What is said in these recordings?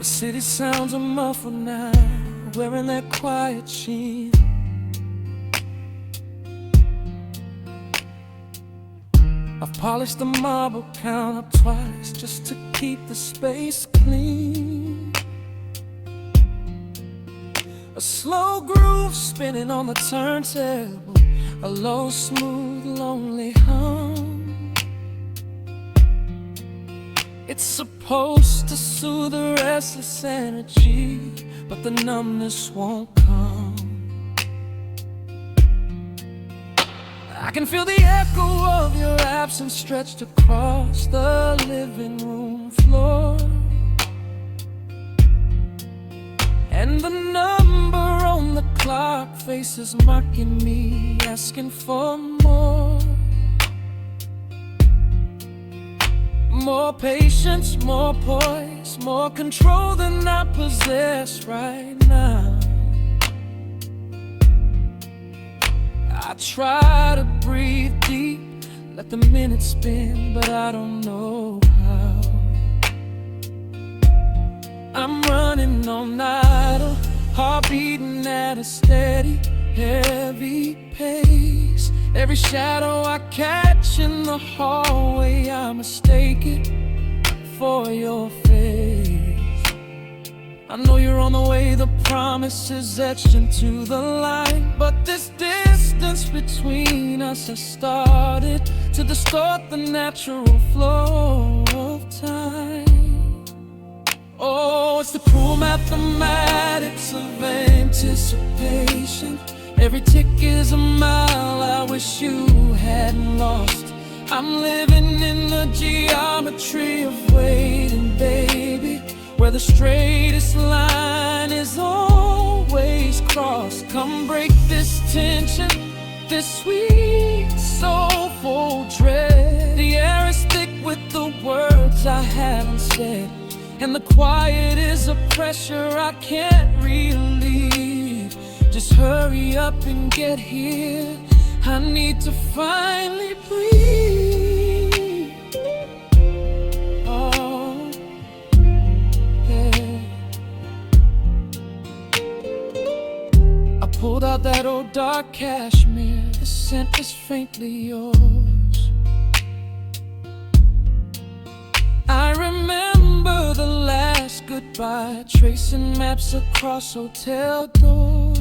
The city sounds are muffled now, wearing their quiet sheen. I've polished the marble counter twice just to keep the space clean. A slow groove spinning on the turntable, a low, smooth, lonely hum. It's supposed to soothe the restless energy, but the numbness won't come. I can feel the echo of your absence stretched across the living room floor, and the number on the clock faces mocking me, asking for more. More patience, more poise, more control than I possess right now. I try to breathe deep, let the minutes spin, but I don't know how. I'm running on idle, heart beating at a steady, heavy pace. Every shadow I catch in the hallway, I mistake it for your face. I know you're on the way, the promise is etched into the line, but this distance between us has started to distort the natural flow of time. Oh, it's the cruel mathematics of anticipation. Every tick is a mile I wish you hadn't lost. I'm living in the geometry of waiting, baby, where the straightest line is always crossed. Come break this tension, this sweet soulful dread. The air is thick with the words I haven't said, and the quiet is a pressure I can't relieve. Just hurry up and get here, I need to finally breathe. Oh, yeah. I pulled out that old dark cashmere, the scent is faintly yours. I remember the last goodbye, tracing maps across hotel doors.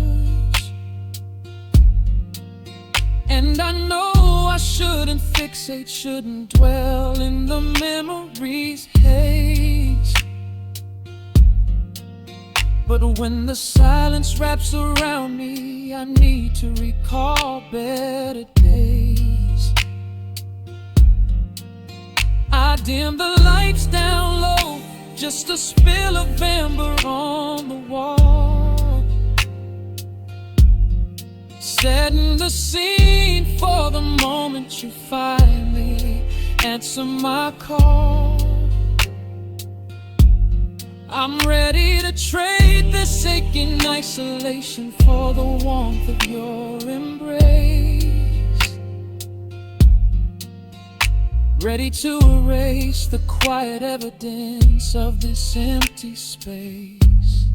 And I know I shouldn't fixate, shouldn't dwell in the memories' haze, but when the silence wraps around me, I need to recall better days. I dim the lights down low, just a spill of amber on the wall, setting the scene for the moment you finally answer my call. I'm ready to trade this aching isolation for the warmth of your embrace, ready to erase the quiet evidence of this empty space.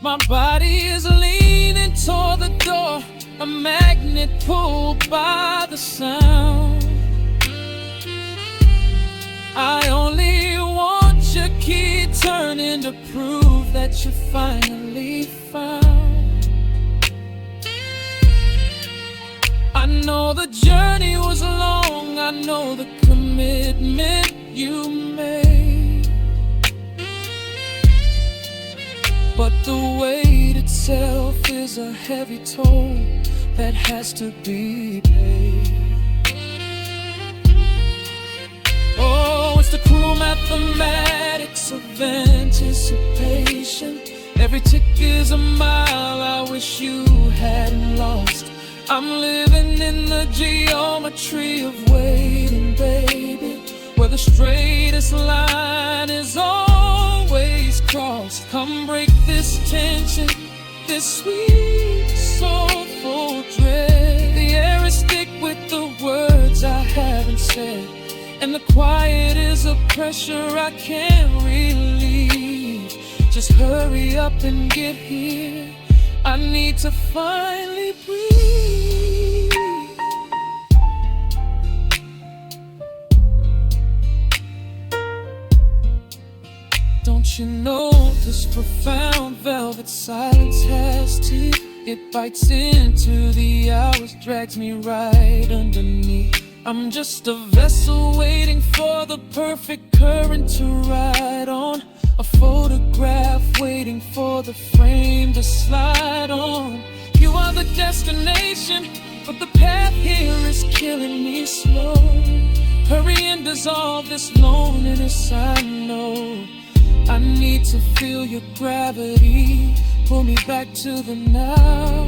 My body is leaning toward the door, a magnet pulled by the sound. I only want your key turning to prove that you finally found. I know the journey was long, I know the commitment you made, but the weight itself is a heavy toll that has to be paid. Oh, it's the cruel mathematics of anticipation. Every tick is a mile I wish you hadn't lost. I'm living in the geometry of waiting, baby, where the straightest line is always crossed. Come break this tension, this sweet soulful dread. The air is thick with the words I haven't said, And the quiet is a pressure I can't relieve. Just hurry up and get here. I need to finally breathe. Don't you know this profound velvet silence has teeth? It bites into the hours, drags me right underneath. I'm just a vessel waiting for the perfect current to ride on. A photograph waiting for the frame to slide on. You are the destination, but the path here is killing me slow. Hurry and dissolve this loneliness, I know. I need to feel your gravity, pull me back to the now.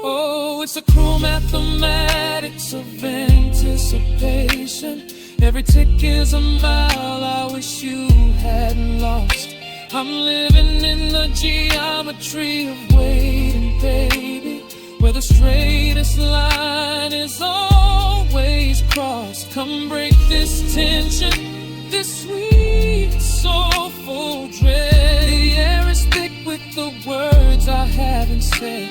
Oh, it's the cruel mathematics of anticipation. Every tick is a mile I wish you hadn't lost. I'm living in the geometry of waiting, baby, where the straightest line is always crossed. Come break this tension, this sweet, soulful dread. The air is thick with the words I haven't said,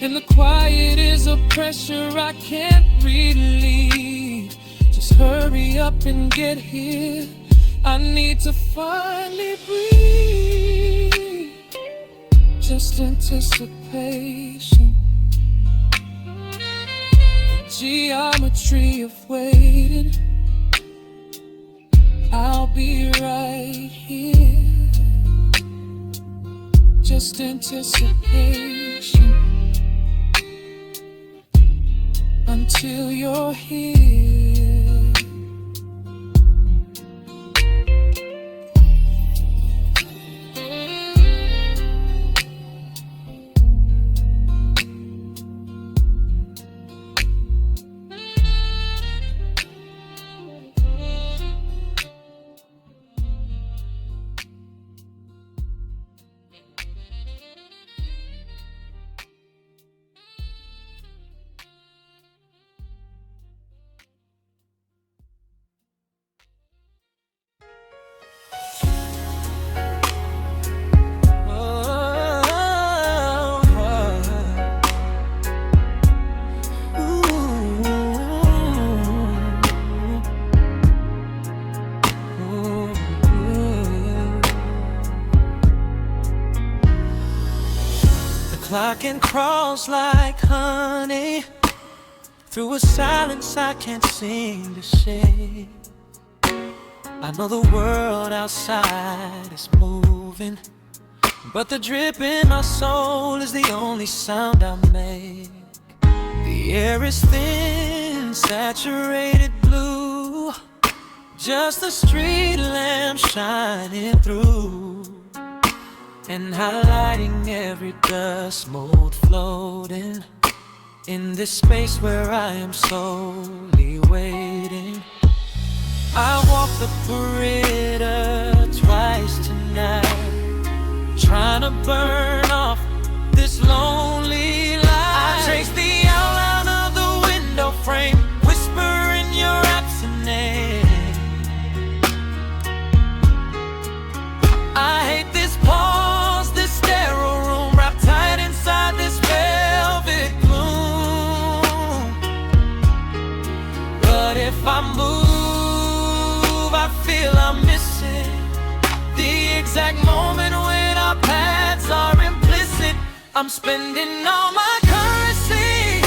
and the quiet is a pressure I can't relieve. Just hurry up and get here. I need to finally breathe. Just anticipation, the geometry of waiting. I'll be right here. Just anticipation until you're here. Clock and crawls like honey through a silence I can't seem to shake. I know the world outside is moving, but the drip in my soul is the only sound I make. The air is thin, saturated blue, just the street lamp shining through and highlighting every dust mote floating in this space where I am slowly waiting. I walk the perimeter twice tonight, trying to burn off this lonely light. I trace the outline of the window frame, whispering your absent name. I hate this pause, this sterile room, wrapped tight inside this velvet gloom. But if I move, I feel I'm missing the exact moment when our paths are implicit. I'm spending all my currency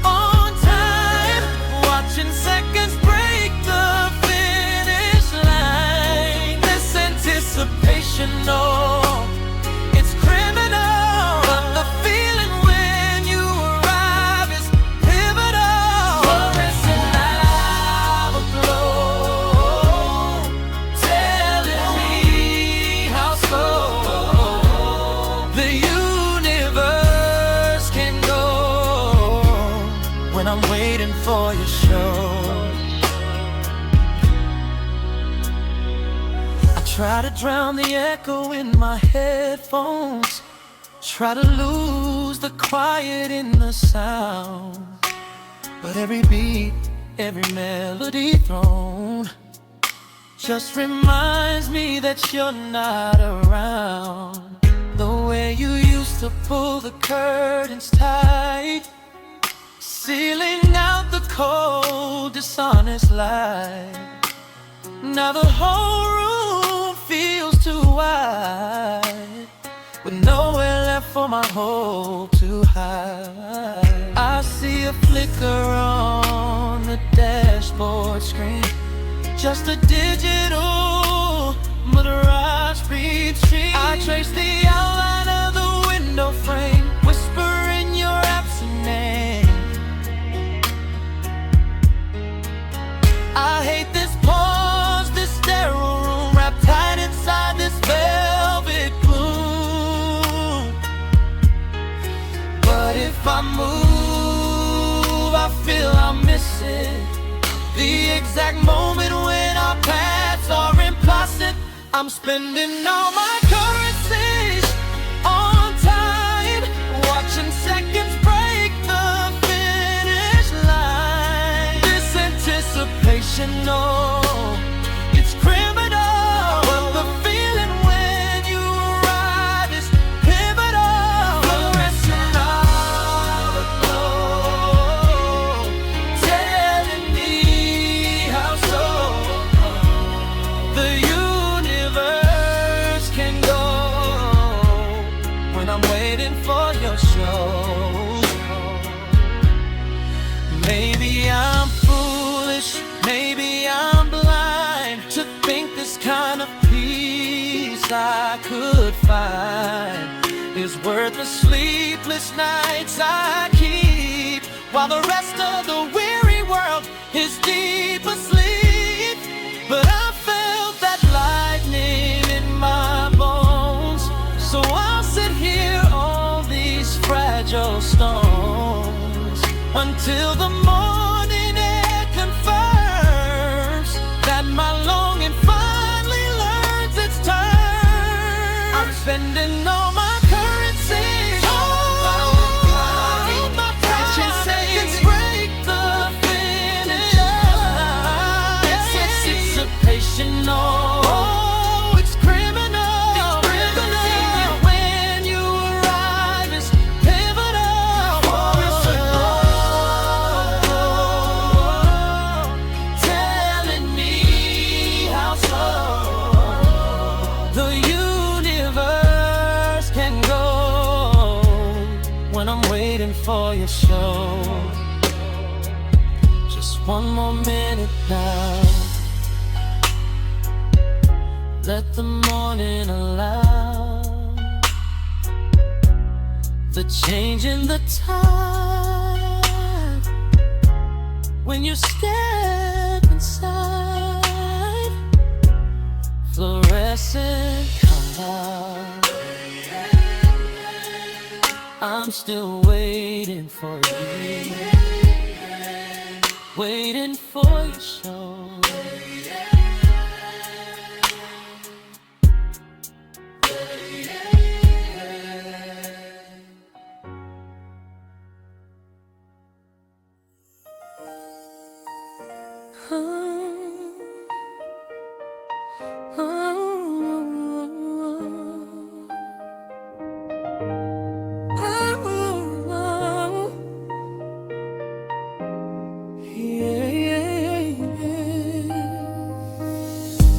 on time, watching seconds break the finish line. This anticipation, no, it's criminal, but the feeling when you arrive is pivotal. Fluorescent lava glow, telling me how slow the universe can go when I'm waiting for your show. I try to drown the echo in my headphones, try to lose the quiet in the sound, But every beat, every melody thrown just reminds me that you're not around. The way you used to pull the curtains tight, sealing out the cold, dishonest light. Now the whole room feels too wide, with nowhere left for my hope to hide. I see a flicker on the dashboard screen, just a digital mirage retreat. I trace the outline of the window frame, whispering your absent name. I hate this pause, this sterile room, wrapped tight inside this velvet gloom. But if I move, I feel I'll miss it, the exact moment when our paths are implicit. I'm spending all my currencies on time, watching seconds break the finish line. This anticipation, no, it's criminal, but the feeling when you arrive is pivotal. Fluorescent afterglow, telling me how so the universe can go when I'm waiting for your show. Maybe I'm foolish, maybe I'm blind to think this kind of peace I could find is worth the sleepless nights I keep, while the rest of the weary world is deep asleep. But I felt that lightning in my bones, so I'll sit here on these fragile stones until the morning air confirms that my longing finally learns its turn. I'm spending all my currency, all my watching seconds break the finish line. It's anticipation, oh, it's criminal. It's criminal. When you arrive, it's pivotal. Telling me how slow the universe can go when I'm waiting for your show. Just one more minute now, let the morning allow the change in the tide when you step inside. Fluorescent color, I'm still waiting for you, waiting for your show.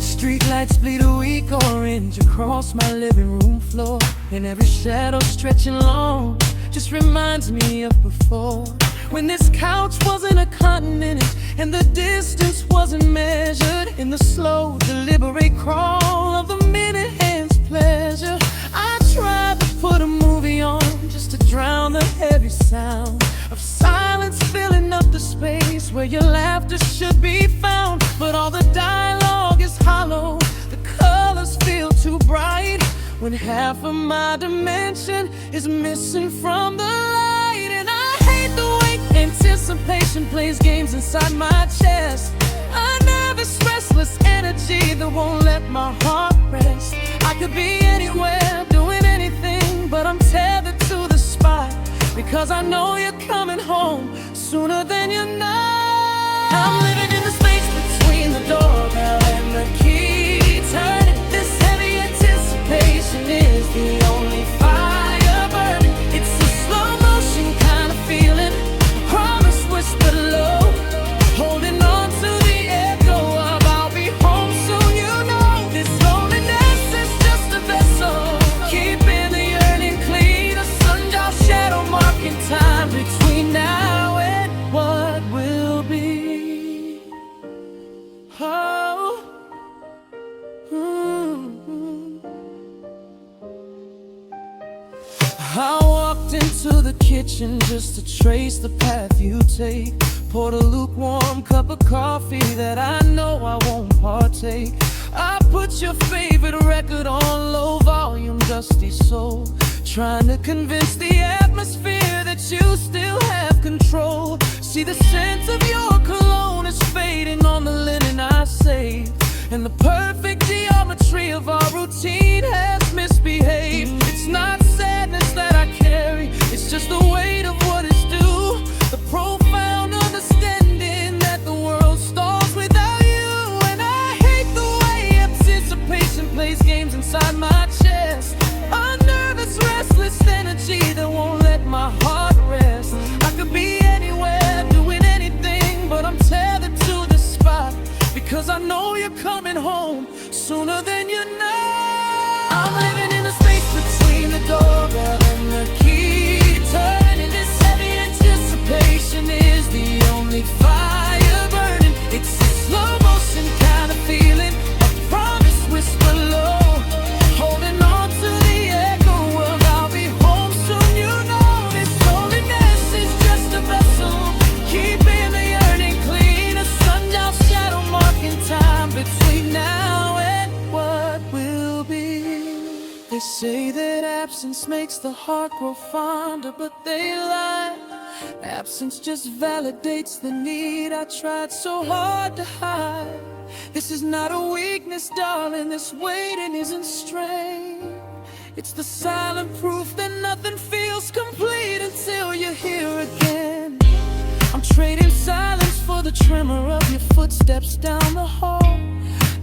Streetlights bleed a weak orange across my living room floor, and every shadow stretching long just reminds me of before, when this couch wasn't a continent and the distance wasn't measured in the slow, deliberate crawl of the minute hand's pleasure. I tried to put a movie on just to drown the heavy sound of silence filling up the space where your laughter should be found. But all the dialogue is hollow, the colors feel too bright, when half of my dimension is missing from the light. And I hate the way anticipation plays games inside my chest, a nervous, restless energy that won't let my heart rest. I could be anywhere, doing anything, but I'm tethered to the spot because I know you're coming home sooner than you know. I'm living in the space between the doorbell and the key turning. This heavy anticipation is the only fire burning. It's a slow motion kind of feeling, a promise whispered low, holding on to the echo of I'll be home soon. You know this loneliness is just a vessel, keeping the yearning clean, a sundial shadow marking time between now and what will be. Oh, I walked into the kitchen just to trace the path you take. Poured a lukewarm cup of coffee that I know I won't partake. I put your favorite record on low volume, dusty soul, trying to convince the atmosphere that you still have control. See the scent of your cologne is fading on the linen I saved, and the perfect geometry of our routine has misbehaved. It's not sadness that I carry, it's just the weight of what is due, the profound understanding that the world stalls without you. And I hate the way anticipation plays games inside my chest, a nervous restless energy that won't let my heart rest. I could be anywhere doing anything, but I'm tethered to this spot because I know you're coming home sooner than you know. I'm living in the space between the doorbell and the key turning. This heavy anticipation is the only fire burning. It's a slow motion kind of feeling, a promise whisper low, holding on to the echo of I'll be home soon. You know this loneliness is just a vessel, keeping the yearning clean, a sundial shadow marking time between now and what will be. They say that absence makes the heart grow fonder, but they lie. Absence just validates the need I tried so hard to hide. This is not a weakness, darling, this waiting isn't strain. It's the silent proof that nothing feels complete until you're here again. I'm trading silence for the tremor of your footsteps down the hall,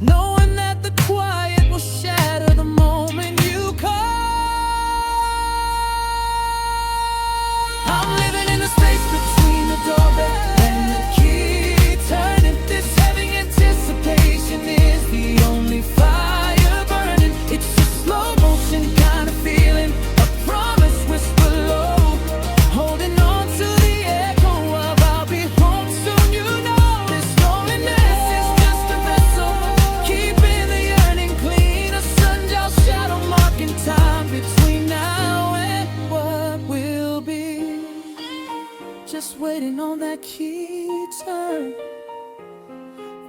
knowing that the quiet will shatter the moment you call. I'm living in the space between the doorbell and the key turning. This heavy anticipation is the only fire burning. It's a slow motion kind of feeling, a promise whisper low, holding on to the echo of I'll be home soon. You know this loneliness is just a vessel, keeping the yearning clean, a sundial shadow marking time between now and what will be. Just waiting on that key turn,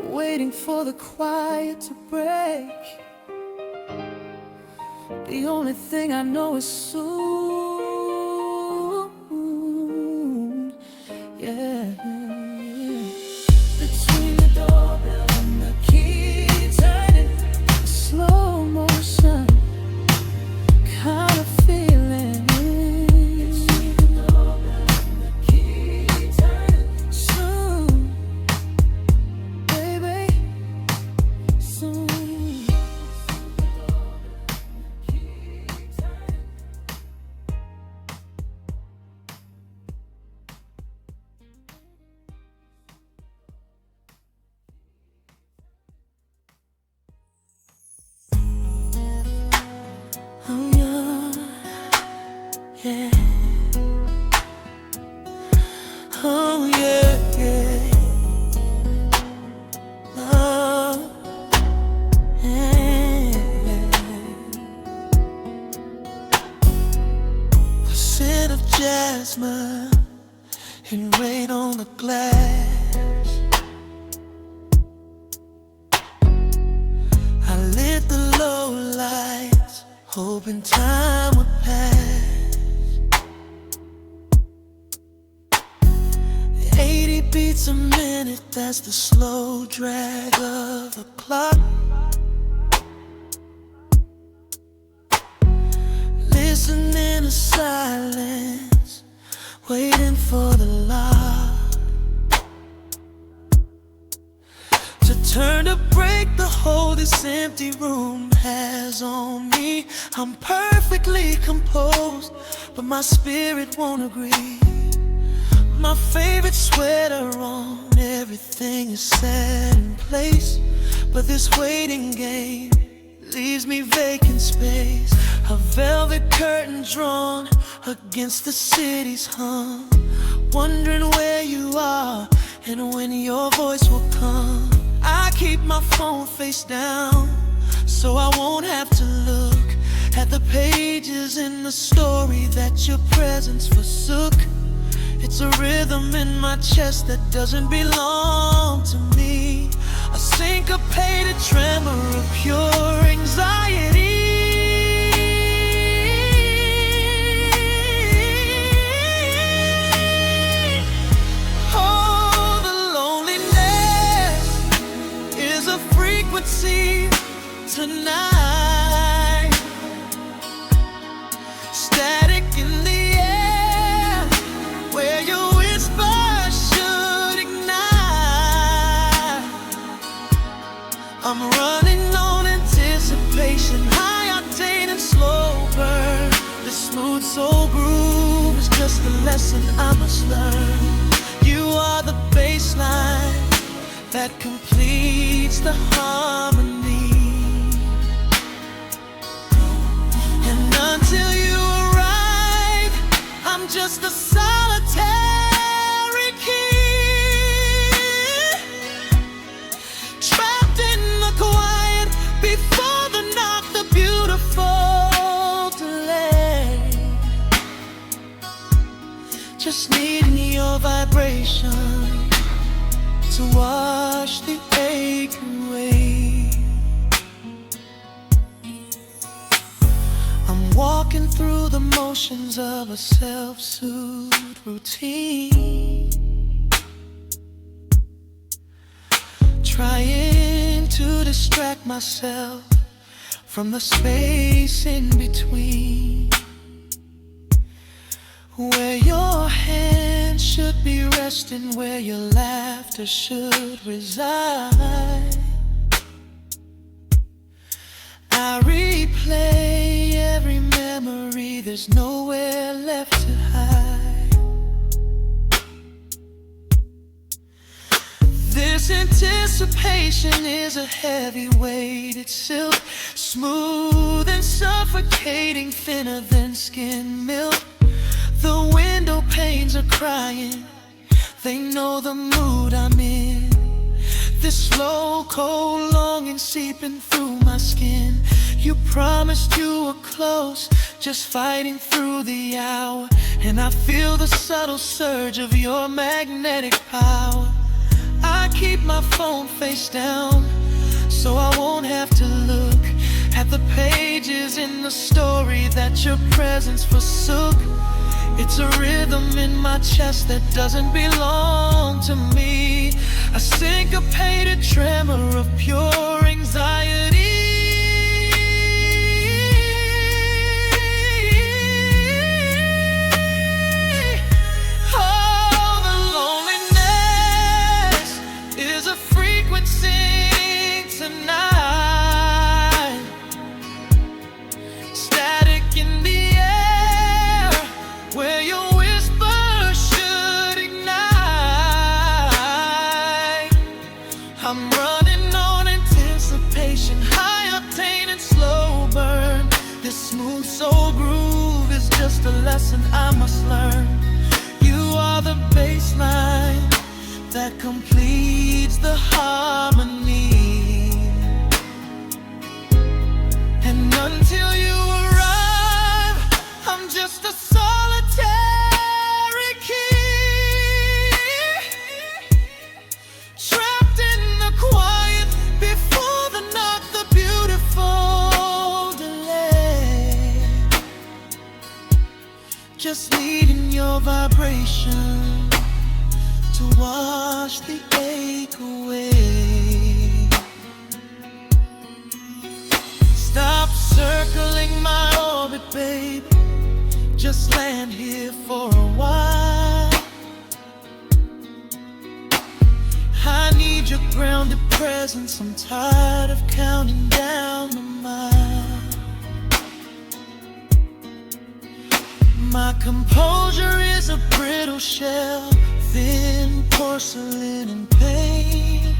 waiting for the quiet to break. The only thing I know is soon, yeah. Between the doorbell and the key turning, slow motion kind of feeling. Between the doorbell and the key turning, soon, baby, soon. Oh yeah, yeah. Oh yeah, yeah. Love, yeah. The scent of jasmine and rain on the glass. I lit the low lights, hoping time would pass. 80 beats a minute, that's the slow drag of the clock. Listening to silence waiting for the lock to turn to break the hold this empty room has on me. I'm perfectly composed, but my spirit won't agree. My favorite sweater on, everything is set in place, but this waiting game leaves me vacant space. A velvet curtain drawn against the city's hum, wondering where you are and when your voice will come. I keep my phone face down so I won't have to look at the pages in the story that your presence forsook. It's a rhythm in my chest that doesn't belong to me, a syncopated tremor of pure anxiety. Oh, the loneliness is a frequency tonight, static in the air where your whisper should ignite. I'm running on anticipation, high octane and slow burn. The smooth soul groove is just a lesson I must learn. You are the baseline that completes the harmony, and until you arrive, I'm just a solitary key, trapped in the quiet before the knock, the beautiful delay. Just needing your vibration to wash the ache away. I'm walking through the motions of a self-soothed routine, trying to distract myself from the space in between, where your hands should be resting, where your laughter should reside. I replay every memory, there's nowhere left to hide. This anticipation is a heavy weighted silk, smooth and suffocating, thinner than skin milk. The window panes are crying, they know the mood I'm in. This slow, cold longing seeping through my skin. You promised you were close, just fighting through the hour, and I feel the subtle surge of your magnetic power. I keep my phone face down so I won't have to look at the pages in the story that your presence forsook. It's a rhythm in my chest that doesn't belong to me, a syncopated tremor of pure anxiety. Oh, the loneliness is a frequency tonight, static in the air where your whisper should ignite. I'm running on anticipation, high octane and slow burn. This smooth soul groove is just a lesson I must learn. You are the baseline that completes the harmony, and until you arrive, I'm just a solitary key, trapped in the quiet before the knock, the beautiful delay. Just needing your vibration to wash the ache away. Stop circling my orbit, baby, just land here for a while. grounded presence. I'm tired of counting down the miles. My composure is a brittle shell, thin porcelain and pain.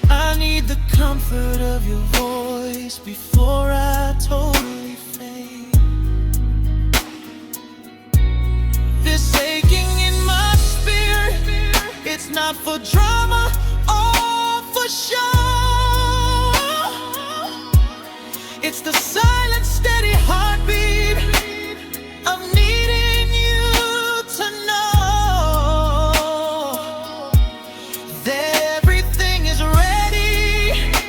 I need the comfort of your voice before I totally fade. This aching in my spirit, it's not for drama or for show. It's the silent, steady heartbeat of needing you to know that everything is ready,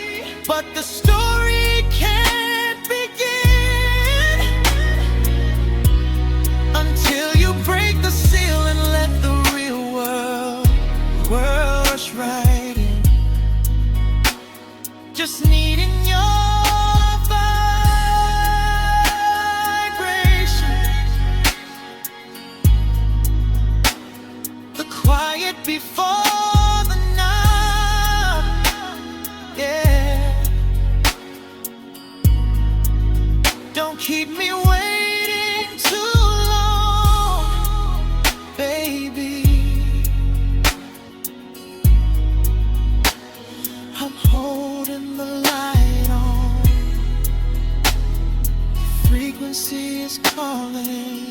but the story can't begin until you break the seal and let the real world rush right in. Just needing your before the night, yeah. Don't keep me waiting too long, baby. I'm holding the light on. The frequency is calling.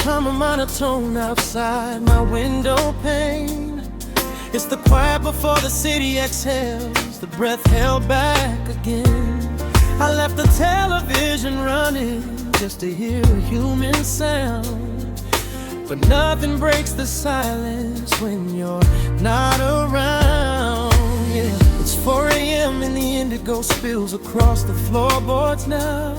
Hum a monotone outside my window pane. It's the quiet before the city exhales, the breath held back again. I left the television running just to hear a human sound, but nothing breaks the silence when you're not around. Yeah, it's 4 a.m. and the indigo spills across the floorboards now.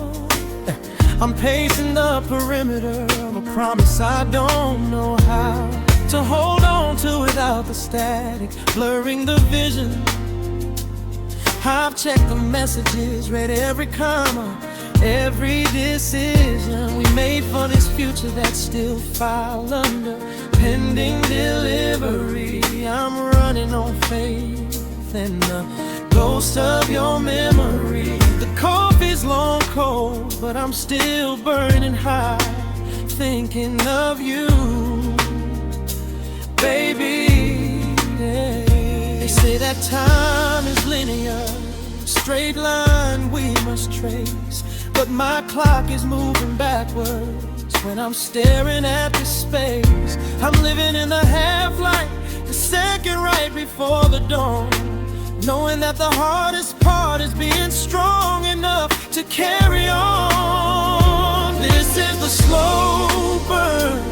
I'm pacing the perimeter of a promise I don't know how to hold on to without the static blurring the vision. I've checked the messages, read every comma, every decision we made for this future that's still filed under pending delivery. I'm running on faith and the ghost of your memory. The coffee's long cold, but I'm still burning high, thinking of you, baby. Yeah. They say that time is linear, straight line we must trace, but my clock is moving backwards when I'm staring at this space. I'm living in the half-light, the second right before the dawn, knowing that the hardest part is being strong enough to carry on. This is the slow burn,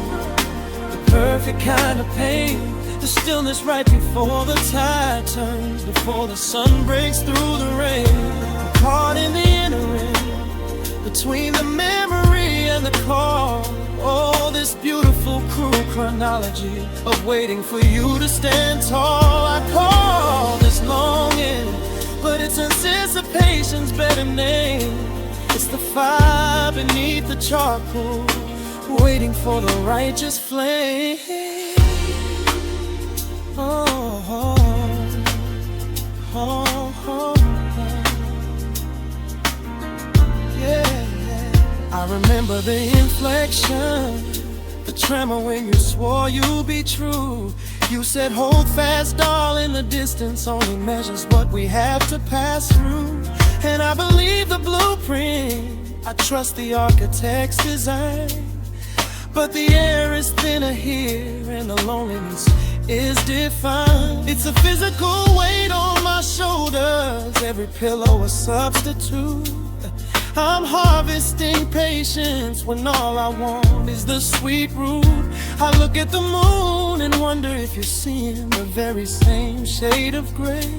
the perfect kind of pain, the stillness right before the tide turns, before the sun breaks through the rain. Caught in the interim, between the memory and the call. Oh, this beautiful cruel chronology of waiting for you to stand tall. I call this longing, but it's anticipation's better name. It's the fire beneath the charcoal, waiting for the righteous flame. Oh, oh, oh, oh, yeah. I remember the inflection, the tremor when you swore you'd be true. You said hold fast, darling, the distance only measures what we have to pass through. And I believe the blueprint, I trust the architect's design. But the air is thinner here and the loneliness is defined. It's a physical weight on my shoulders, every pillow a substitute. I'm harvesting patience when all I want is the sweet root. I look at the moon and wonder if you're seeing the very same shade of gray.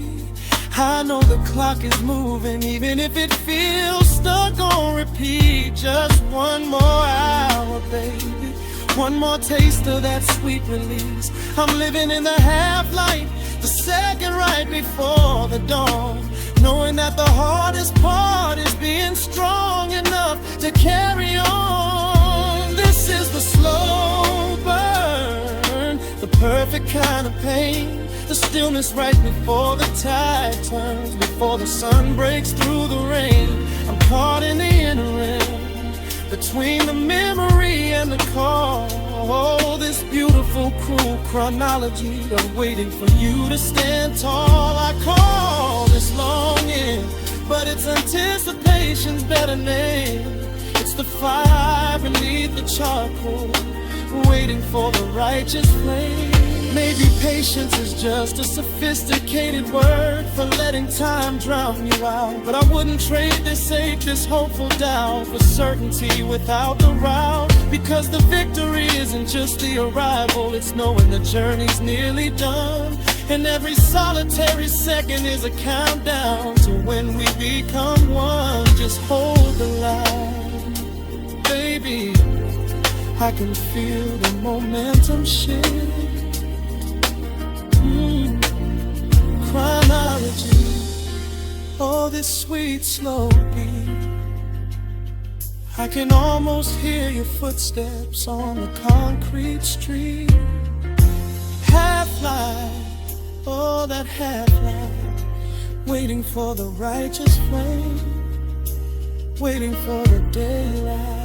I know the clock is moving even if it feels stuck on repeat. Just one more hour, baby, one more taste of that sweet release. I'm living in the half-light, the second right before the dawn, knowing that the hardest part is being strong enough to carry on. This is the slow burn, the perfect kind of pain, the stillness right before the tide turns, before the sun breaks through the rain. I'm caught in the interim, between the memory and the call. Oh, this beautiful, cruel chronology of waiting for you to stand tall. I call this longing, but it's anticipation's better name. It's the fire beneath the charcoal, waiting for the righteous flame. Maybe patience is just a sophisticated word for letting time drown you out, but I wouldn't trade this ache, this hopeful doubt, for certainty without the route. Because the victory isn't just the arrival, it's knowing the journey's nearly done, and every solitary second is a countdown to when we become one. Just hold the line, baby, I can feel the momentum shift. Chronology, oh, this sweet slow beat. I can almost hear your footsteps on the concrete street. Half-life, oh, that half-life, waiting for the righteous flame, waiting for the daylight.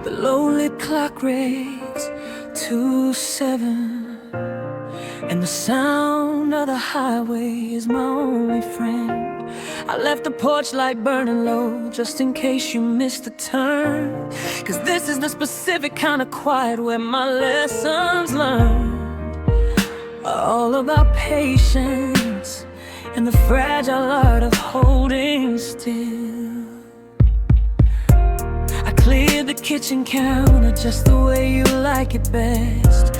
The low-lit clock reads 2:07, and the sound of the highway is my only friend. I left the porch light burning low just in case you missed the turn, 'cause this is the specific kind of quiet where my lessons learned are all about patience and the fragile art of holding still. Cleared the kitchen counter just the way you like it best.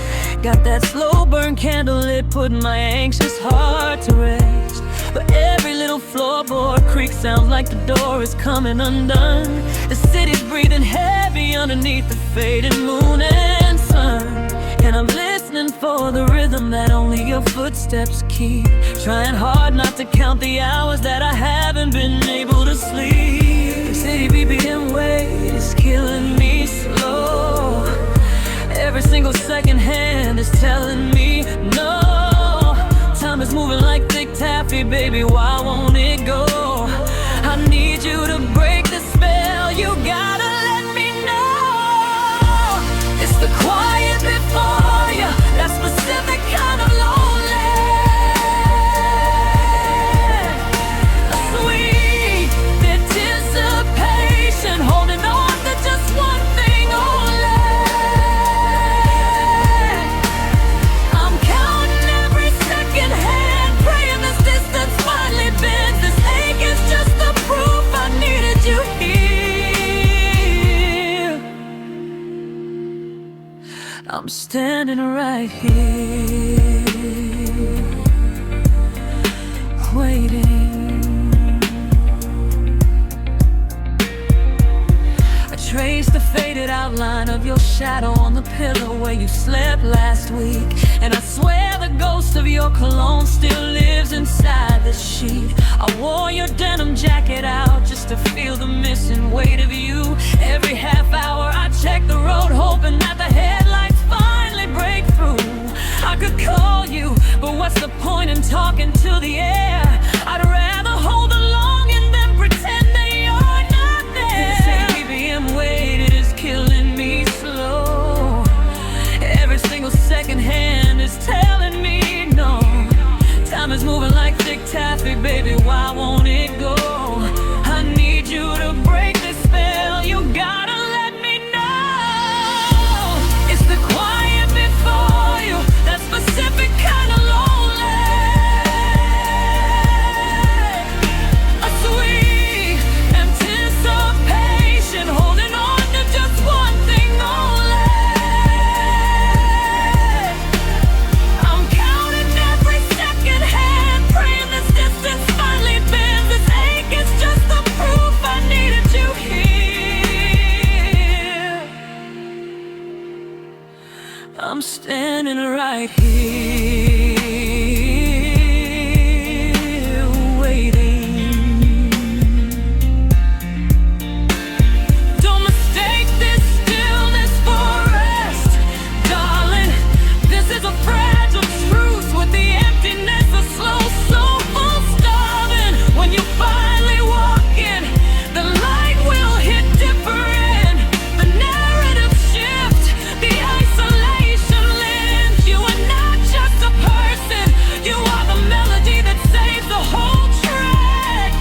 Got that slow burn candle lit, putting my anxious heart to rest. But every little floorboard creak sounds like the door is coming undone. The city's breathing heavy underneath the fading moon and sun, and I'm listening for the rhythm that only your footsteps keep. Trying hard not to count the hours that I haven't been able to sleep. The city BPM weight is killing me slow. Every single second hand is telling me no. Time is moving like thick taffy, baby, why won't it go? I need you to break the spell, you gotta let me know. It's the quiet before you, that specific kind of lonely, a sweet anticipation, holding on to just one thing only. I'm counting every second hand, praying this distance finally bends. This ache is just the proof I needed you here. I'm standing right here, waiting. I trade erase the faded outline of your shadow on the pillow where you slept last week. And I swear the ghost of your cologne still lives inside the sheet. I wore your denim jacket out just to feel the missing weight of you. Every half hour I check the road hoping that the headlights finally break through. I could call you, but what's the point in talking to the air? I'd rather hold the longing than pretend that you're not there. This ABM weight is killing me slow. Every single second hand is telling me no. Time is moving like thick taffy, baby, why won't it go? I need you to break this spell, you gotta let me know. It's the quiet before you, that specific kind of lonely. A sweet anticipation, holding on to just one thing only. I'm counting every second hand, praying this distance finally bends. This ache is just the proof I needed you here. I'm standing right here, waiting. Don't mistake this stillness for rest, darling. This is a fragile truth with the emptiness of slow, soulful starving. When you finally walk in, the light will hit different. The narrative shift, the isolation lens. You are not just a person, you are the melody that saves the whole track.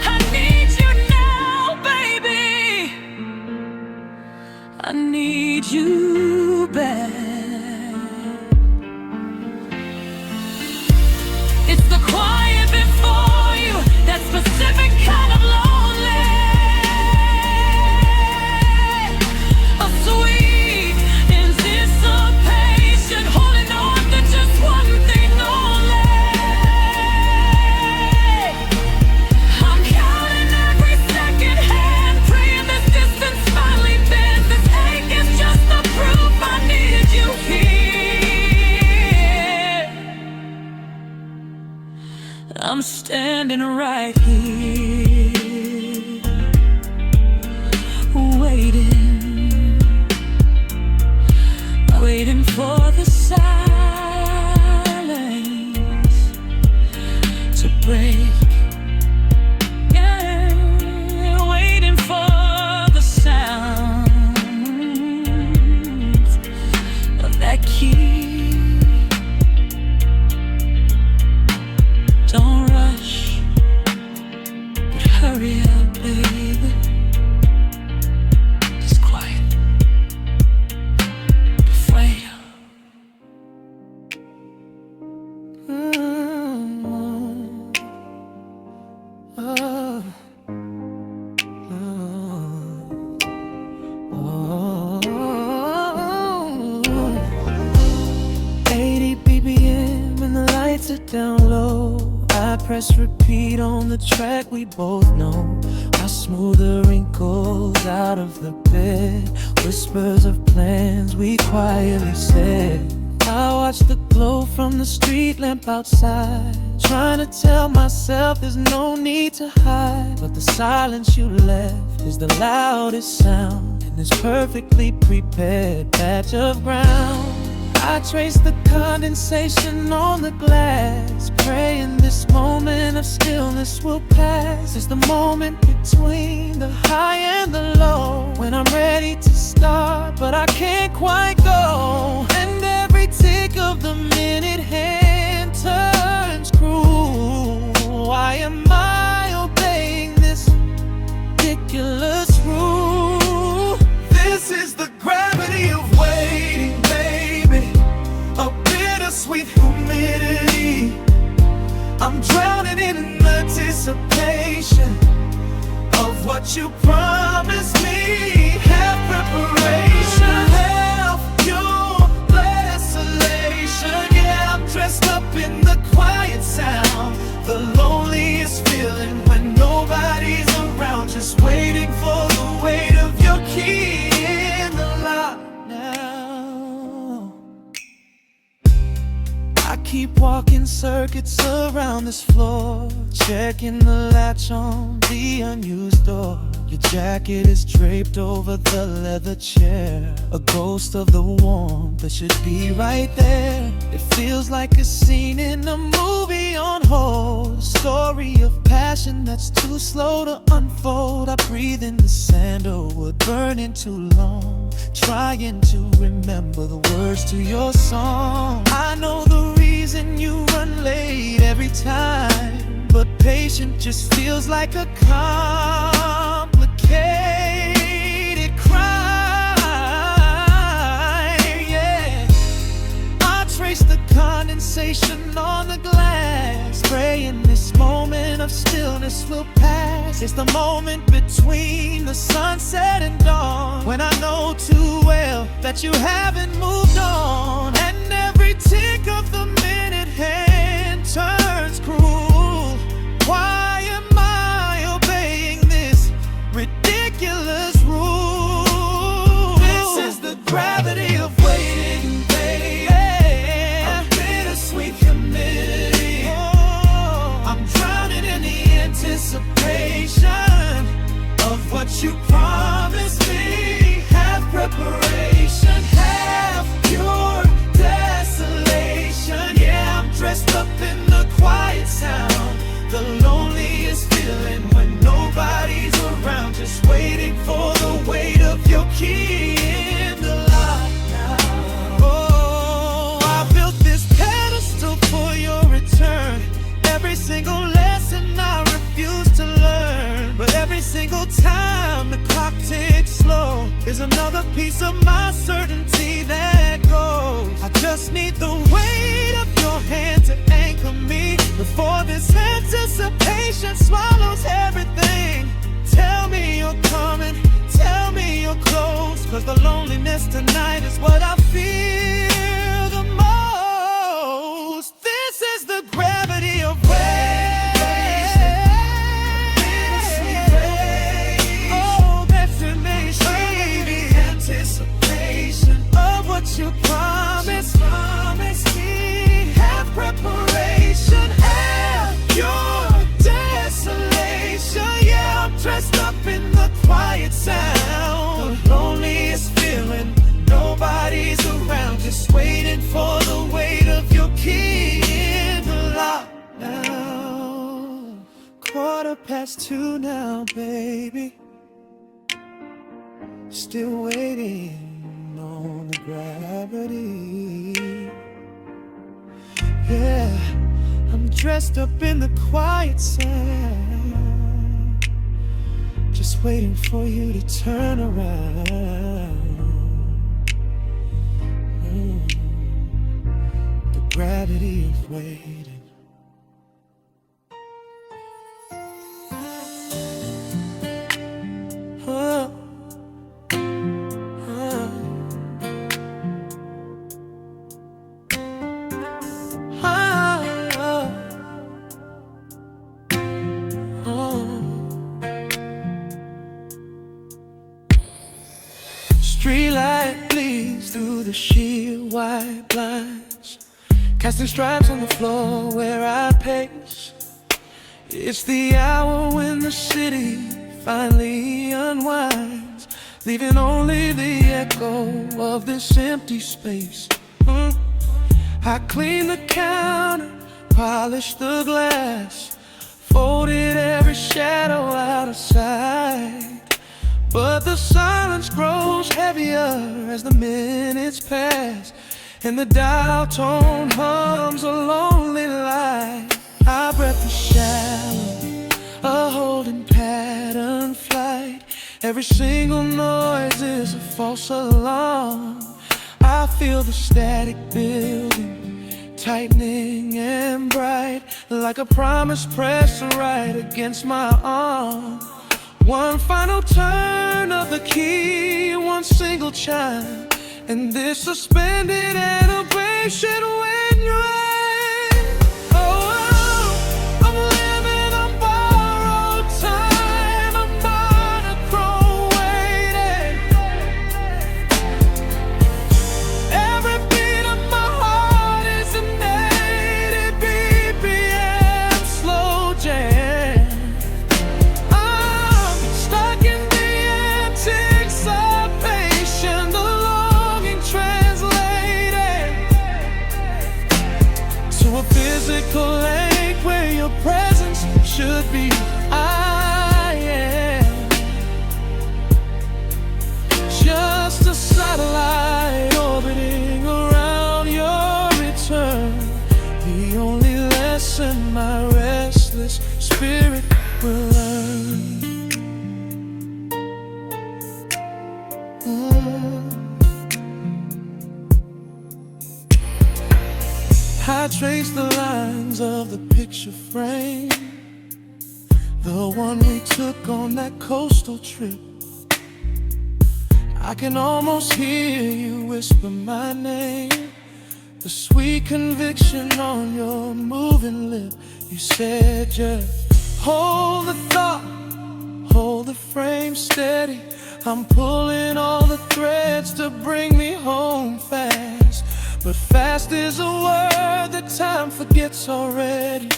I need you now, baby. I need you back. It's the quiet before you, that specific kind of lonely. A sweet anticipation, holding on to just one thing only. I'm counting every second hand, praying this distance finally bends. This ache is just the proof I needed you here. I'm standing right here, waiting, waiting for the silence to break. Yeah, waiting for the sounds of that key. Don't rush, but hurry up, baby. Just quiet, be frail. Oh, oh. 80 BPM and the lights are down low. I press repeat on the track we both know. I smooth the wrinkles out of the bed. Whispers of plans we quietly said. I watch the glow from the street lamp outside, trying to tell myself there's no need to hide. But the silence you left is the loudest sound in this perfectly prepared patch of ground. I trace the condensation on the glass, praying this moment of stillness will pass. It's the moment between the high and the low, when I'm ready to start, but I can't quite go. And every tick of the minute hand turns cruel. Why am I obeying this ridiculous rule? This is the gravity of waiting, baby. A bittersweet humidity. I'm drowning in anticipation of what you promised me. Have preparation, have you keep walking circuits around this floor, checking the latch on the unused door. Your jacket is draped over the leather chair, a ghost of the warmth that should be right there. It feels like a scene in a movie on hold, a story of passion that's too slow to unfold. I breathe in the sandalwood, burning too long, trying to remember the words to your song. I know the reason you run late every time, but patient just feels like a complicated crime. Yeah, I trace the condensation on the glass, praying this moment of stillness will pass. It's the moment between the sunset and dawn, when I know too well that you haven't moved on, and every tick of the minute hand turns cruel. Why am I obeying this ridiculous rule? This is the gravity of waiting, baby. A bittersweet humidity. I'm drowning in the anticipation of what you promised me. Have preparation, have pure desolation. Yeah, I'm dressed up in the quiet sound, the loneliest feeling when nobody's around, just waiting for the weight of your key in the lock now. Oh, I built this pedestal for your return. Every single lesson I refuse to learn, but every single time the clock ticks slow is another piece of my certainty that goes. I just need the weight of your hand to anchor me before this anticipation swallows everything. Tell me you're coming, tell me you're close, 'cause the loneliness tonight is what I feel the most. This is the gravity of you promised me. Have preparation, have your desolation. Yeah, I'm dressed up in the quiet sound, the loneliest feeling, nobody's around, just waiting for the weight of your key in the lock now. 2:15 now, baby, still waiting on the gravity. Yeah, I'm dressed up in the quiet sound, just waiting for you to turn around. The gravity of waiting. Streetlight bleeds through the sheer white blinds, casting stripes on the floor where I pace. It's the hour when the city finally unwinds, leaving only the echo of this empty space. I clean the counter, polish the glass, folded every shadow out of sight. But the silence grows heavier as the minutes pass, and the dial tone hums a lonely lie. Our breath is shallow, a holding pattern flight. Every single noise is a false alarm. I feel the static building, tightening and bright, like a promise pressed right against my arm. One final turn of the key, one single chime, and this suspended animation when you're I'm living on borrowed time, I'm monochrome waiting. Every beat of my heart is an should be. I am just a satellite orbiting around your return. The only lesson my restless spirit will learn. I trace the lines of the picture frame, the one we took on that coastal trip. I can almost hear you whisper my name, the sweet conviction on your moving lip. You said just hold the thought, hold the frame steady. I'm pulling all the threads to bring me home fast. But fast is a word that time forgets already,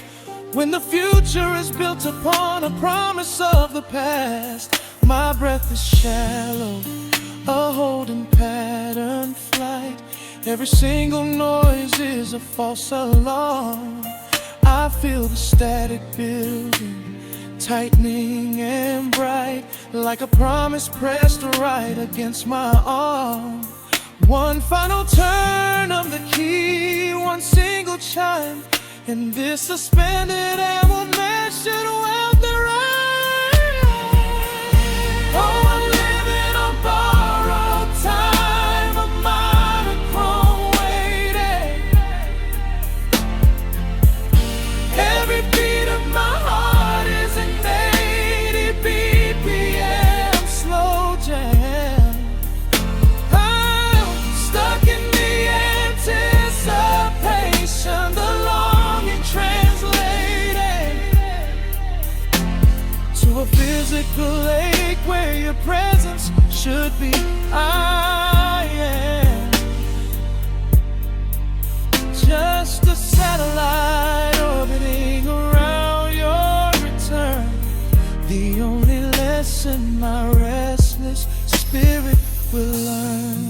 when the future is built upon a promise of the past. My breath is shallow, a holding pattern flight. Every single noise is a false alarm. I feel the static building, tightening and bright, like a promise pressed right against my arm. One final turn of the key, one single chime, and this suspended ambience should weld the rhyme. Oh, I'm living on borrowed time, a monochrome waiting. Every beat of my heart is an 80 BPM slow jam. The longing translated to a physical lake where your presence should be. I am just a satellite orbiting around your return. The only lesson my restless spirit will learn.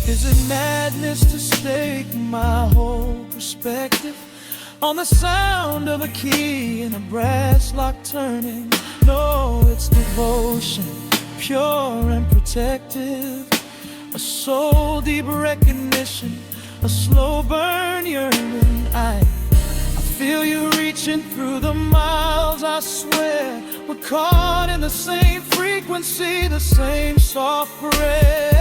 Is it madness to stake my whole perspective on the sound of a key in a brass lock turning? No, it's devotion, pure and protective, a soul deep recognition, a slow burn yearning. I feel you reaching through the miles. I swear we're caught in the same frequency, the same soft prayer.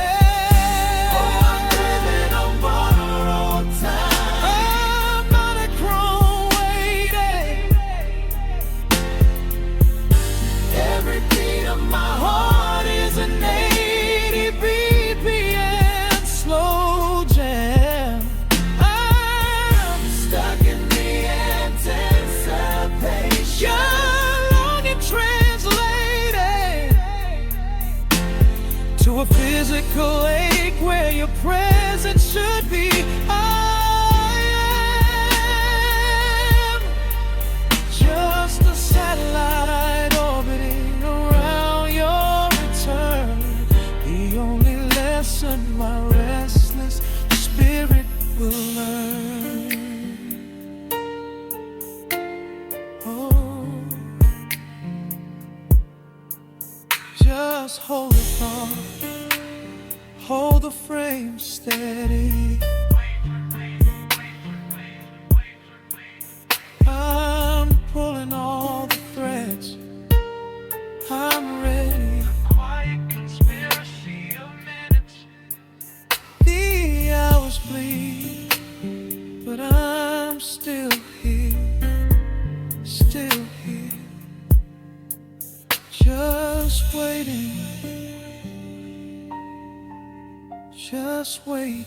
I'm living on borrowed time, I'm monochrome waiting. Every beat of my heart is an 80 BPM slow jam. I'm stuck in the anticipation, longing translated to a physical lake where your presence should be. I am just a satellite orbiting around your return. The only lesson my restless spirit will learn. Oh, just hold it on, hold the frame steady. I'm pulling all the threads, I'm ready. A quiet conspiracy of minutes. The hours bleed, but I'm still here, still here, just waiting. Just wait.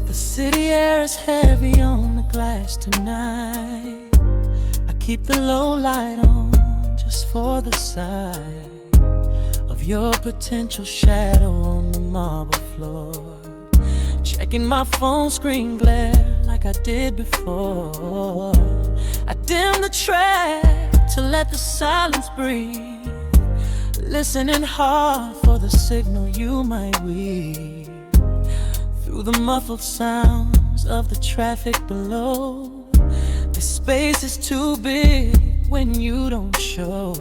The city air is heavy on the glass tonight. I keep the low light on just for the sight of of your potential shadow on the marble floor. Checking my phone screen glare like I did before. I dim the track to let the silence breathe, listening hard for the signal you might weave through the muffled sounds of the traffic below. The space is too big when you don't show,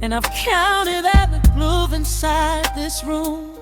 and I've counted every groove inside this room,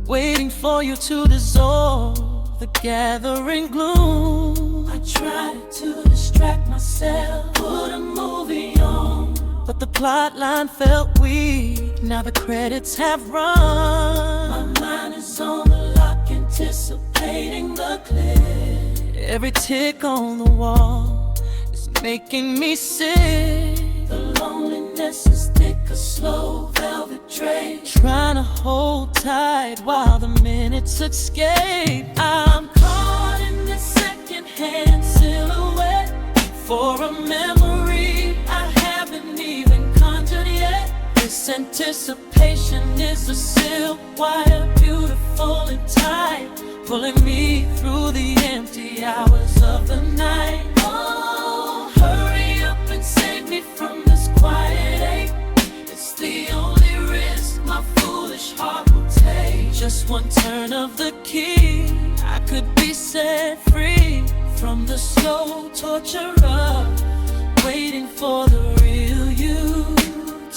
waiting for you to dissolve the gathering gloom. I tried to distract myself, put a movie on, but the plot line felt weak. Now the credits have run. My mind is on the lock, anticipating the clip. Every tick on the wall is making me sick. The loneliness is thick, a slow velvet drape, trying to hold tight while the minutes escape. I'm caught in this second-hand silhouette for a memory I haven't even conjured yet. This anticipation is a silk wire, beautiful and tight, pulling me through the empty hours of the night. Oh, hurry up and save me from this quiet ache. It's the only risk my foolish heart will take. Just one turn of the key, I could be set free from the slow torture of waiting for the real you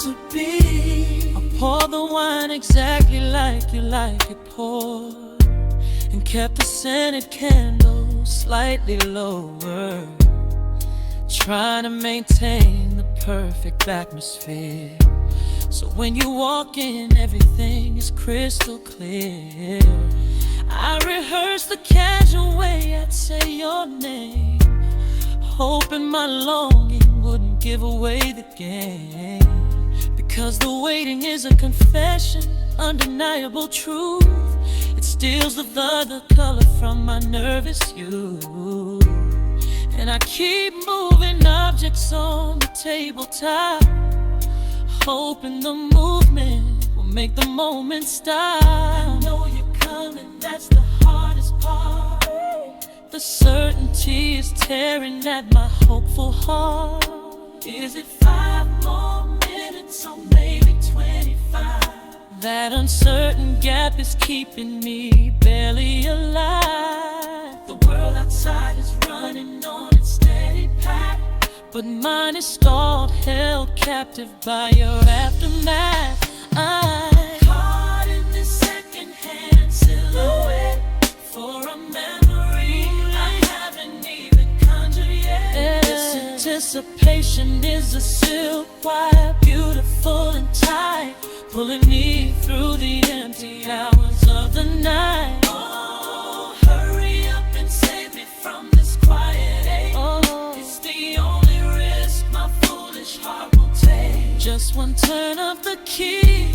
to be. I pour the wine exactly like you like it poured, and kept the scented candle slightly lower, trying to maintain the perfect atmosphere, so when you walk in everything is crystal clear. I rehearsed the casual way I'd say your name, hoping my longing wouldn't give away the game, because the waiting is a confession, undeniable truth. It steals the color from my nervous youth, and I keep moving objects on the tabletop, hoping the movement will make the moment stop. I know you're coming, that's the hardest part. The certainty is tearing at my hopeful heart. Is it 5 more minutes or maybe 25? That uncertain gap is keeping me barely alive. The world outside is running on its steady path, but mine is stalled, held captive by your aftermath. I'm caught in this second-hand silhouette for a memory I haven't even conjured yet. This anticipation is a silk wire, beautiful and tight, pulling me through the empty hours of the night. Oh, hurry up and save me from this quiet ache. Oh, it's the only risk my foolish heart will take. Just one turn of the key,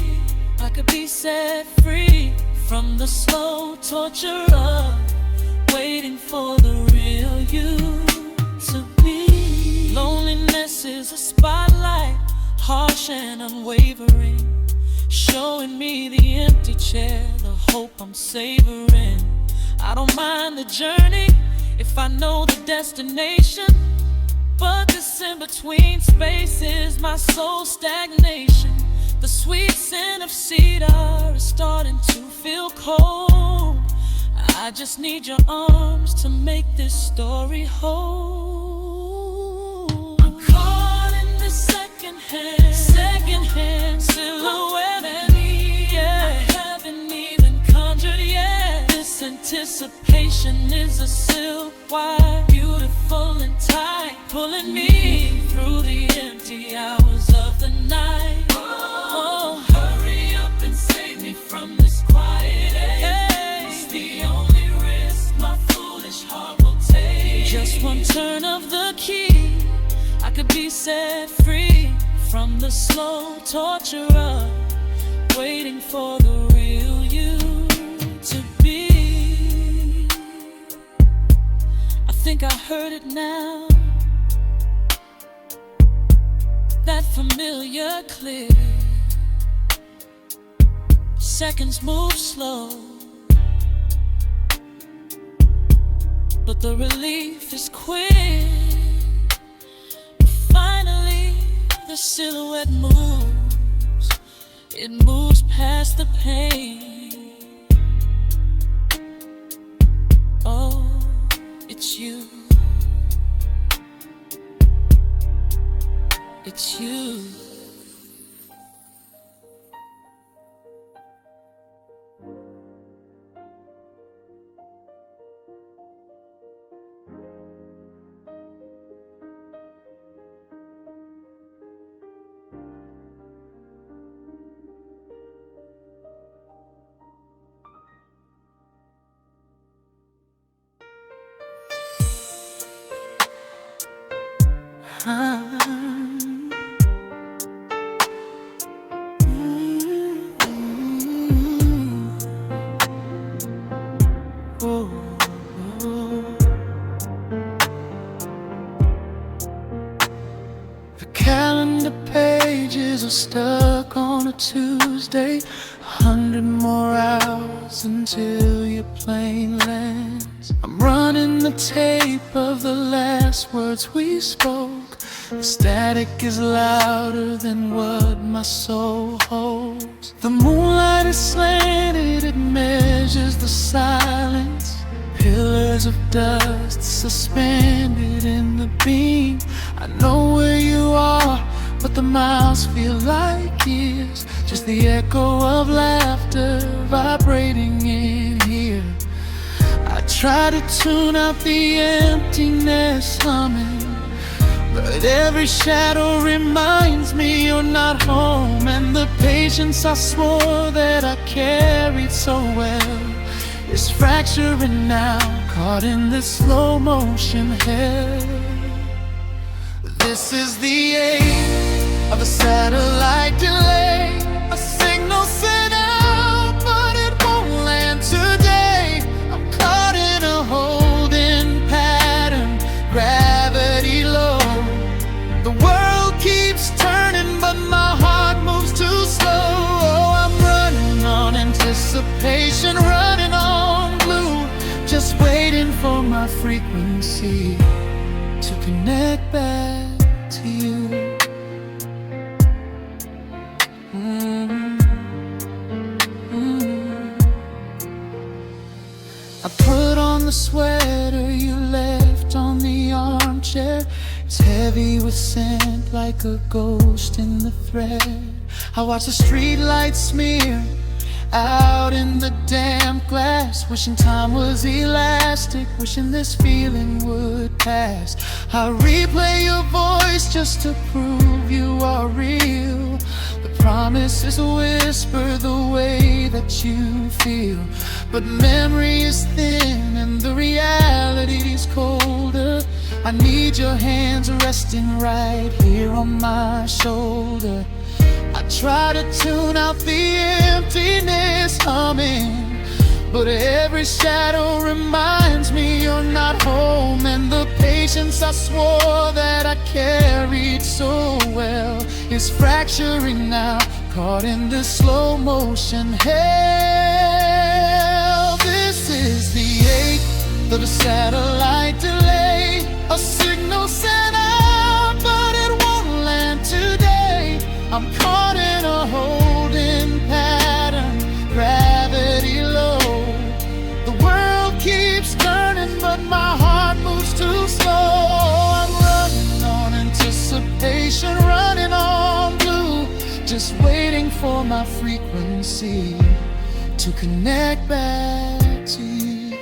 I could be set free from the slow torture of waiting for the real you to be. Loneliness is a spotlight, harsh and unwavering, showing me the empty chair, the hope I'm savoring. I don't mind the journey if I know the destination, but this in-between space is my soul stagnation. The sweet scent of cedar is starting to feel cold. I just need your arms to make this story whole. I'm caught in this second-hand silhouette, yeah. I haven't even conjured yet. This anticipation is a silk wire, beautiful and tight, pulling me through the empty hours of the night. Oh, hurry up and save me from this quiet ache. It's the only risk my foolish heart will take. Just one turn of the key, I could be set free from the slow torture of waiting for the real you to be. I think I heard it now, that familiar click. seconds move slow, but the relief is quick. Finally, the silhouette moves. It moves past the pain. Oh, it's you. It's you. Calendar pages are stuck on a Tuesday. 100 more hours until your plane lands. I'm running the tape of the last words we spoke. The static is louder than what my soul holds. The moonlight is slanted, it measures the silence. Pillars of dust suspended in the beam. I know where you are, but the miles feel like years. Just the echo of laughter vibrating in here. I try to tune out the emptiness humming, but every shadow reminds me you're not home. And the patience I swore that I carried so well is fracturing now, caught in this slow motion hell. This is the age of a satellite delay, a signal sent out, but it won't land today. I'm caught in a holding pattern, gravity low. The world keeps turning, but my heart moves too slow. Oh, I'm running on anticipation, running on glue, just waiting for my frequency to connect back to you. I put on the sweater you left on the armchair. It's heavy with scent like a ghost in the thread. I watch the street lights smear out in the damp glass, wishing time was elastic, wishing this feeling would pass. I replay your voice just to prove you are real. The promise is a whisper the way that you feel, but memory is thin and the reality's colder. I need your hands resting right here on my shoulder. I try to tune out the emptiness humming, but every shadow reminds me you're not home. And the patience I swore that I carried so well is fracturing now, caught in this slow motion hell. This is the ache of a satellite delay, a signal sent out, but it won't land today. I'm caught in a holding pattern, gravity low. The world keeps turning, but my heart moves too slow. I'm running on anticipation, running on blue, just waiting for my frequency to connect back to you.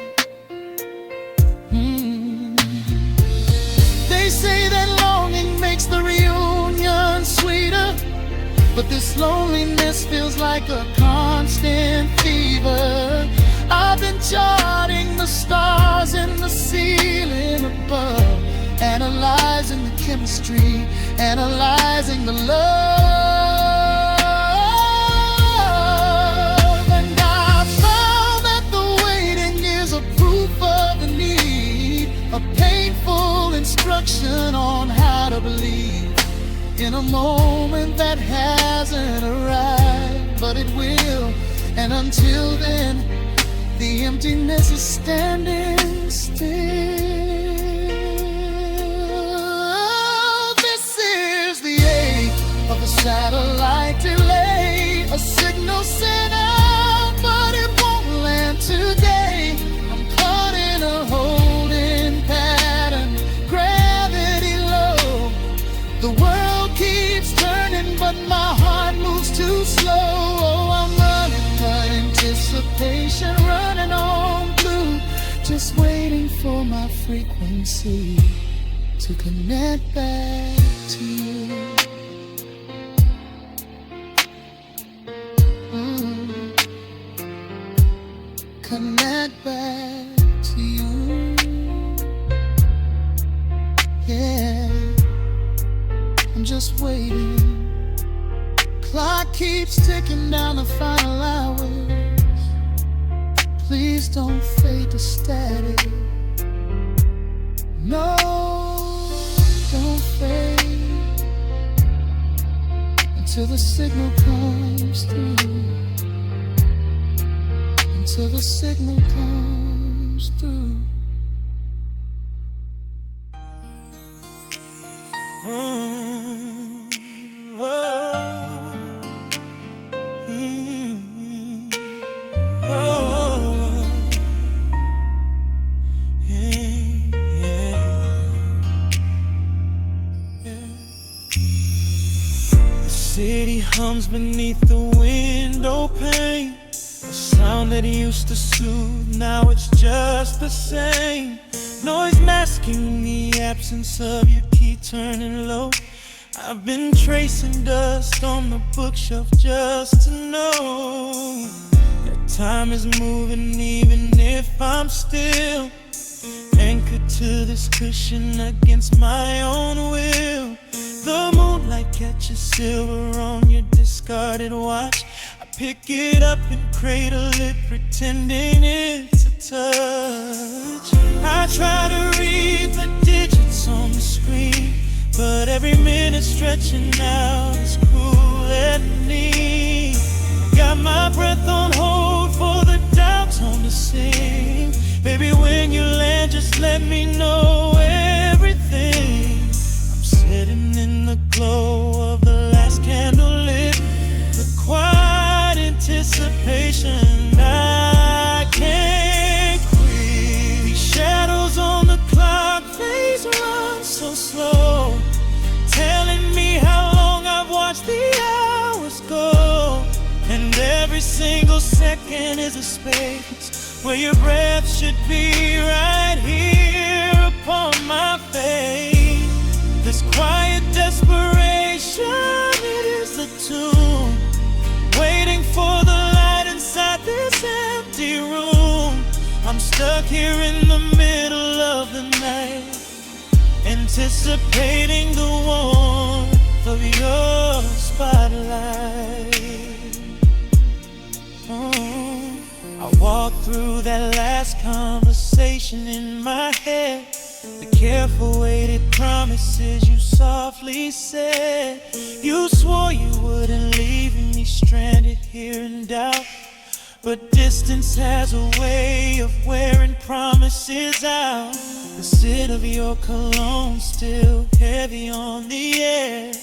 They say that longing makes the reunion sweeter, but this loneliness feels like a constant fever. I've been charting the stars in the ceiling above, analyzing the chemistry, analyzing the love. And I found that the waiting is a proof of the need, a painful instruction on how to believe in a moment that hasn't arrived, but it will. And until then, the emptiness is standing still. This is the age of the satellite delay, a signal sent out, but it won't land today. I'm caught in a holding pattern, gravity low. The world keeps turning, but my heart moves too slow. Oh, I'm running, my anticipation running on blue, just waiting for my frequency to connect back to you. Connect back to you. Yeah, I'm just waiting. Clock keeps ticking down the final hours. Please don't fade to static. No, don't fade until the signal comes through. Until the signal comes through. City hums beneath the window pane, a sound that used to soothe, now it's just the same. Noise masking the absence of your key turning low. I've been tracing dust on the bookshelf just to know that time is moving even if I'm still anchored to this cushion against my own will. The moonlight catches silver on your discarded watch. I pick it up and cradle it, pretending it's a touch. I try to read the digits on the screen, but every minute stretching out is cooling me. Got my breath on hold for the downtown to sing. Baby, when you land, just let me know everything. I'm sitting in the glow of the last candle lit, the quiet anticipation. I can't quit. These shadows on the clock, face run so slow, telling me how long I've watched the hours go. And every single second is a space where your breath should be right here upon my face. This quiet desperation, it is the tune, waiting for the light inside this empty room. I'm stuck here in the middle of the night, anticipating the warmth of your spotlight. I walk through that last conversation in my head, the careful weighted promises you softly said. You swore you wouldn't leave me stranded here in doubt, but distance has a way of wearing promises out. The scent of your cologne still heavy on the air,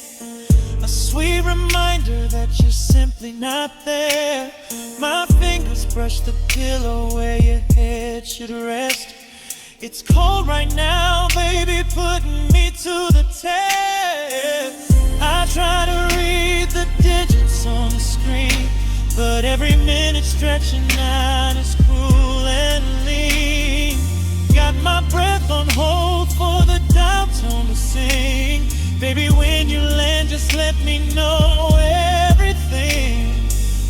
a sweet reminder that you're simply not there. My fingers brush the pillow where your head should rest. It's cold right now, baby, putting me to the test. I try to read the digits on the screen, but every minute stretching out is cruel and lean. Got my breath on hold for the downtown to sing. Baby, when you land, just let me know everything.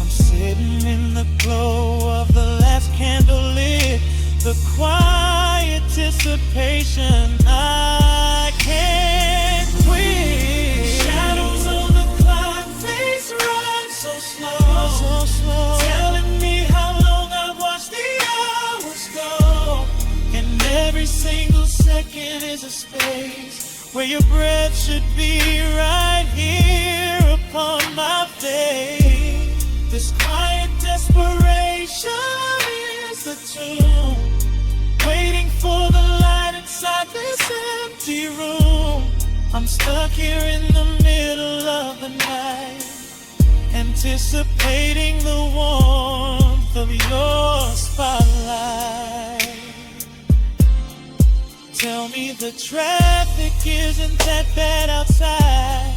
I'm sitting in the glow of the last candle lit, the quiet anticipation. I can't quit. Shadows on the clock, face run so slow, telling me how long I've watched the hours go. And every single second is a space where your breath should be right here upon my face. This quiet desperation desperation is the tomb, waiting for the light inside this empty room. I'm stuck here in the middle of the night, anticipating the warmth of your spotlight. Tell me the traffic isn't that bad outside.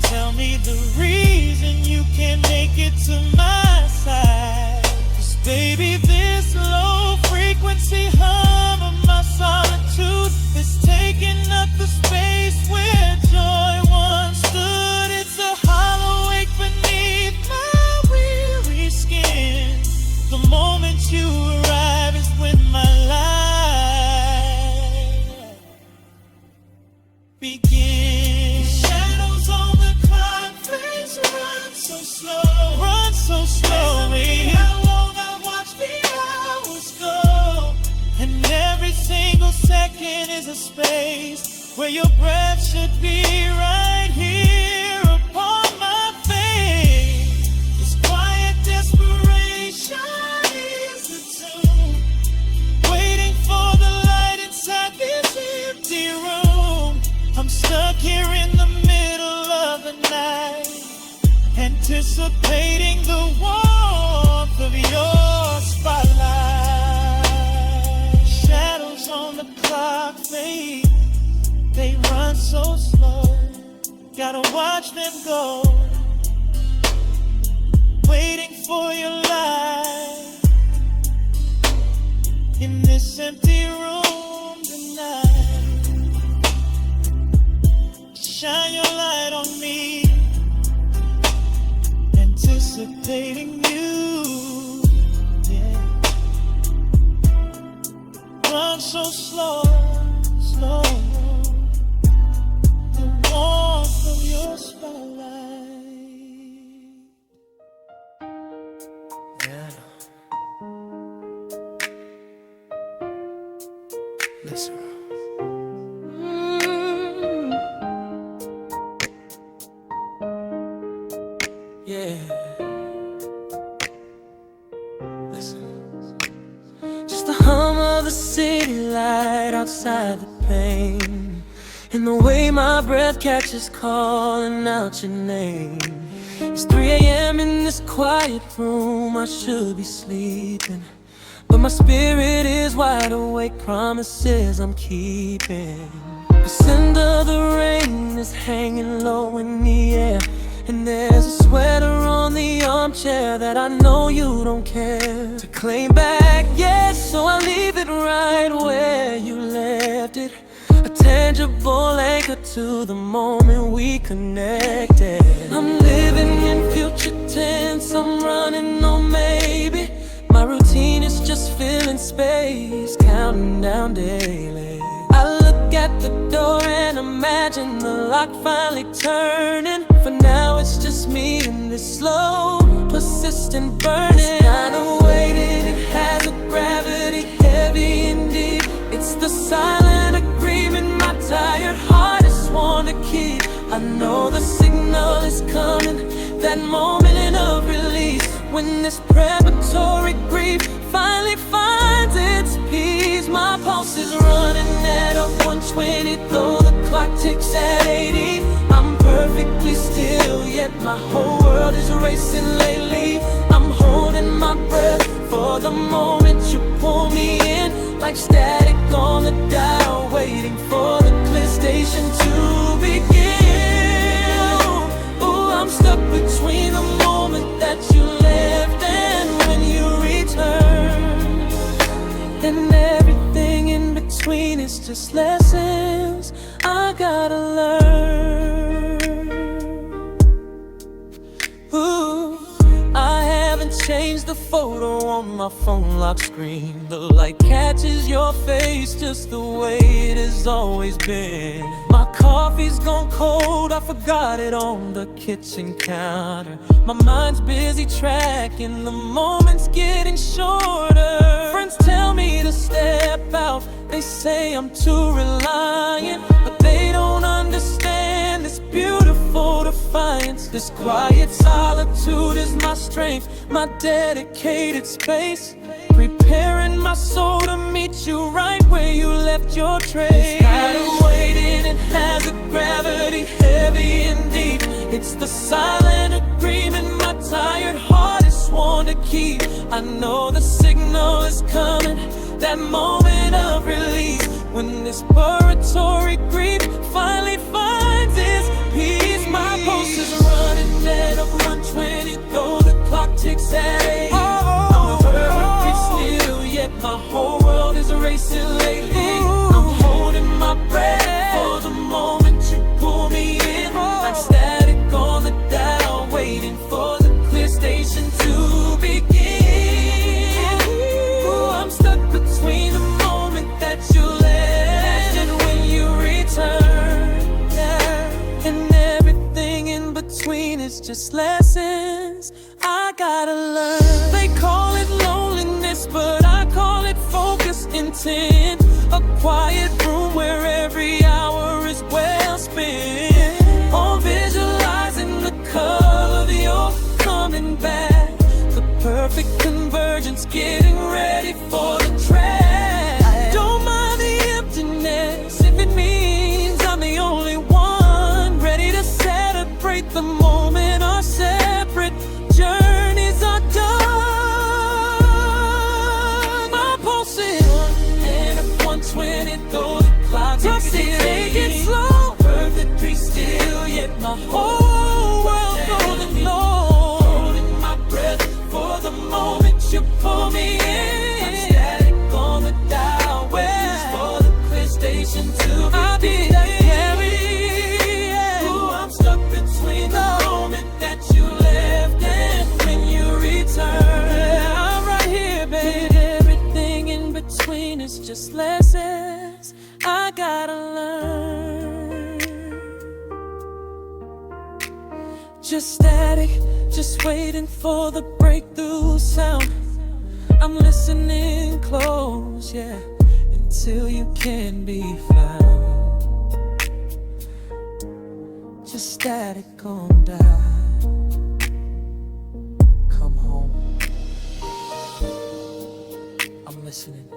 Tell me the reason you can't make it to my side. 'Cause baby, this low frequency hum of my solitude is taking up the space where joy once stood. It's a hollow ache beneath my weary skin. The moment you arrive is when my life begins. Shadows on the clock, face run so slow, run so slowly. How long I watch the hours go, and every single second is a space where your breath should be right here upon my face. This quiet desperation is the tomb, waiting for the light inside this empty room. I'm stuck here in the middle of the night, anticipating the warmth of your spotlight. Shadows on the clock, they run so slow. Gotta watch them go, waiting for your light in this empty room tonight. Shine your light on me, anticipating you, yeah. Run so slow, slow, the warmth of your spotlight. Yeah. Listen. Yeah. Listen. Just the hum of the city light outside the pane, and the way my breath catches calling out your name. It's 3 a.m. in this quiet room. I should be sleeping, but my spirit is wide awake. Promises I'm keeping. The scent of the rain is hanging low in the air, and there's a sweater on the armchair that I know you don't care to claim back. Yes, so I leave it right where you left it, a tangible anchor to the moment we connected. I'm living in future tense, I'm running on maybe. My routine is just filling space, counting down daily. I look at the door and imagine the lock finally turning. For now it's just me and this slow, persistent burning. It's kinda weighted, it has a gravity heavy and deep. It's the silent agreement my tired heart is sworn to keep. I know the signal is coming, that moment of release, when this preparatory grief finally finds its peace. My pulse is running at a 120, though the clock ticks at 80. I'm perfectly still, yet my whole world is racing lately. I'm holding my breath for the moment you pull me in, like static on the dial, waiting for the clear station to begin. Ooh, I'm stuck between the moment that you left and when you return, and everything in between is just lessons I gotta learn. Ooh, I haven't changed the photo on my phone lock screen. The light catches your face just the way it has always been. My coffee's gone cold, I forgot it on the kitchen counter. My mind's busy tracking, the moments getting shorter. Friends tell me to step out, they say I'm too reliant, but they don't understand this beautiful defiance This quiet solitude is my strength, my dedicated space. Preparing my soul to meet you right where you left your trace. It's got a weight in it, has a gravity heavy and deep. It's the silent agreement my tired heart is sworn to keep. I know the signal is coming, that moment of release, when this respiratory grief finally finds its peace. My pulse is running at a 120, though the clock ticks at 8. I'm perfectly still, yet my whole world is racing lately. I'm holding my breath for the moment you pull me in. I'm static on the dial, waiting for the clear station to begin. Ooh, I'm stuck between the moment that you left and when you return. And everything in between is just lessons I gotta learn. They call it loneliness, but I call it focused intent. A quiet room where every hour is well spent on visualizing the color of your coming back. The perfect convergence, getting ready for the track. Don't mind the emptiness if it means I'm the only one ready to celebrate the moment our separate journeys are done. My pulse is and at 120, though the clock is take it slow. Perfectly still, yet my whole world going low. Holding my breath for the moment you pull me in. I'm static on the dial, waiting for the clear station to begin. Ooh, I'm stuck between the moment that you left and when you return. I'm right here, baby. Everything in between is just lessons I gotta learn. Just static, just waiting for the breakthrough sound. I'm listening close, yeah, until you can be found. Just static on down. Come home. I'm listening.